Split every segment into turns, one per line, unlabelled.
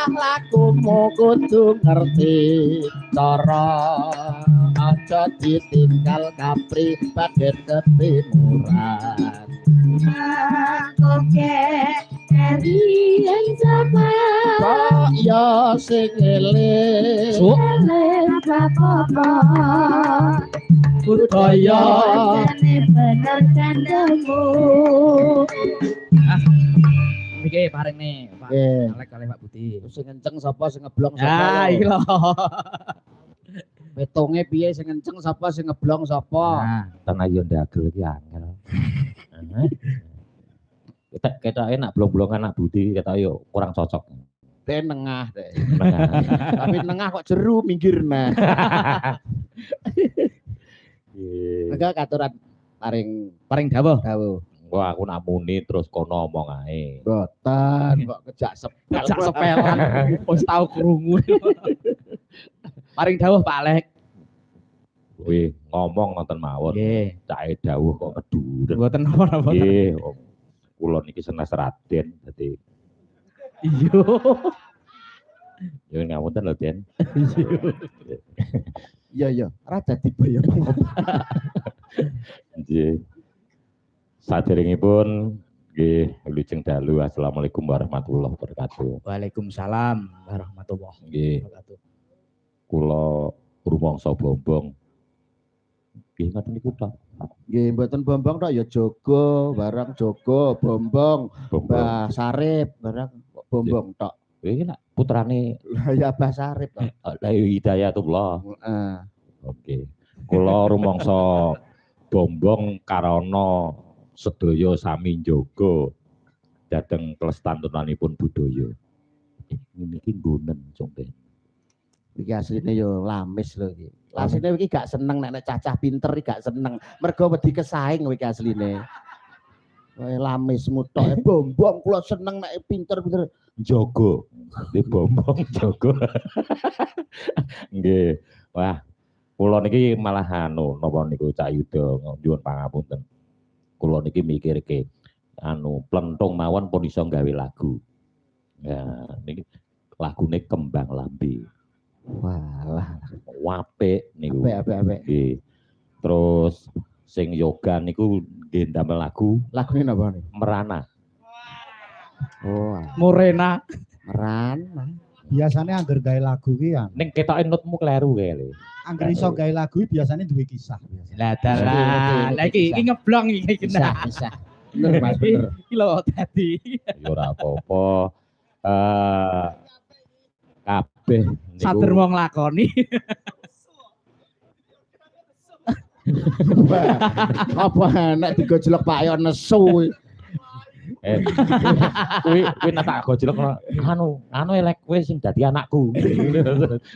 Lakumu kudu ngerti cara aja ditinggal kapri baget ketimuran
Oke, Rian Jamal.
kok ya sing eling
Apa-apa.
budaya
Bener kandamu.
Iki paring nih, Pak.
Nggih.
Alek kali Pak Budi.
sing kenceng sapa sing ngeblong
Ya,
sapa
iki lho.
betonge piye sing kenceng sapa sing ngeblong sapa
Nah,
Tenan yo ndagel iki angel. Kita enak blong-blongan anak Budi kita yo kurang cocok.
teh nengah teh
Menengah.
tapi nengah kok jeru minggir nah
Iya.
enggak katuran paring
dawuh.
dawuh
Wah aku nak muni terus kono omong ae.
boten kok kejak sepel
Cak sepelan. Wis tau krungu. Paring dawuh Pak Alek.
Wih ngomong nonton mawon.
Nggih.
Cae dawuh kok keduren.
Mboten napa-napa.
Nggih. Kula niki senes Raden dadi
Iya.
yo ngapunten lho Den.
iya ora dadi boyo
Nggih. Saderengipun nggih wilujeng dalu. Assalamualaikum warahmatullahi wabarakatuh.
Waalaikumsalam warahmatullahi
Nggih,
wabarakatuh.
kula rumangsa bombong. Nggih ngoten niku tok.
nggih mboten bombong tok ya jogo barang jogo bombong
Bombong.
Mbah Sarip barang kok bombong tok
Iki nak putrane
lah ya Mbah Sarip tok
Hidayatullah.
heeh
Oke. Kula rumangsa bombong karana sedaya sami njaga dhateng kelestaranipun budaya. Niki nggonen conten.
iki asline yo lamis lho iki asline iki gak seneng nek cacah pinter iki gak seneng mergo wedi kesaing iki asline kaya lamis mutok bombong kula seneng nek pinter-pinter
Njaga. Di bombong njaga. Nggih. Wah, kula niki malah napa niku Cak Yuda nyuwun pangapunten. Kula niki mikirke plenthung mawon pun iso gawe lagu. Ya, niki lagune Kembang Lambe.
walah
Apik niku.
apik
Nggih. Terus sing yoga niku nggih ndamel lagu
lagune napa nih
Merana.
oh
Morena.
meran
Biasanya angger gawe lagu ki ya.
Ning ketoke nutmu kleru kae lho.
Angger iso gawe lagu biasanya duwe kisah.
Lah dalah. Lah iki ngeblong iki
bisa
kena.
bisa bener Mas bener
Iki lho dadi.
Ya ora apa-apa. Kabeh niku
Sader wong lakoni.
apa nek digojlok Pak Yo nesu
kuwi nek tak gojlok anu elek kowe sing dadi anakku.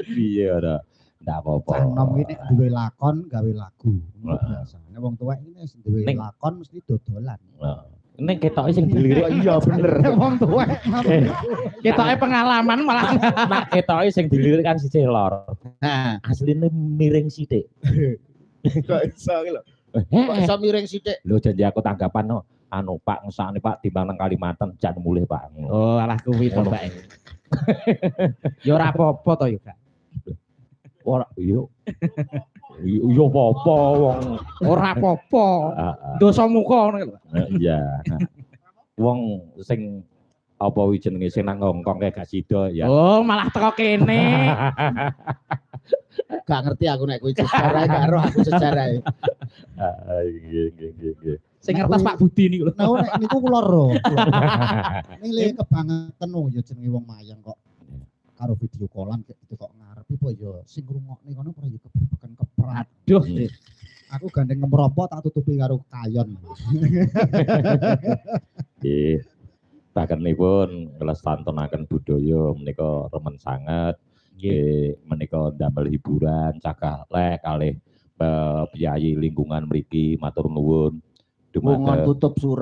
Piye ora. Ndak apa-apa.
Cah nom iki nek duwe lakon gawe lagu.
Heeh.
Biasane wong tuwek iki nek duwe
Ning-
lakon mesti dodolan.
Ning ketoke sing dilirik
iya bener
Wong tuwek
Ketoke pengalaman malah.
nak ketoke sing dilirik kan siji lor.
nah
Asline miring sithik.
kok iso iki lho kok iso miring sithik
Lho janji aku tanggapan no. Pak ngesane Pak timbang nang Kalimantan jan mulih Pak.
Oh, alah kuwi to, Mbak. Ya ora apa-apa to ya, Kak.
Ora iya. Iya apa-apa wong.
Ora apa-apa.
Heeh.
Dosa muka ngono lho.
Iya. Wong sing apa wi jenenge sing nang Hongkong kae gak sida ya.
Oh, malah teko kene.
gak ngerti aku nek kuwi sejarah gak roh aku sejarah
Nggih.
Sing ngertos Pak Budi niku lho.
Nah, nek niku kula ro. Nile kebangetan ya jenenge wong mayang kok. Karo video callan gitu kok ngarepi apa ya sing ngrungokne kono ora ya kebebakan keprat.
Aduh.
Aku gandeng ngemropo tak tutupi karo kayon.
Nggih. Bakenipun nglestantunaken budaya menika remen sanget. Nggih, menika damel hiburan cagah lek kalih piyayi lingkungan mriki matur nuwun.
Wong tutup surah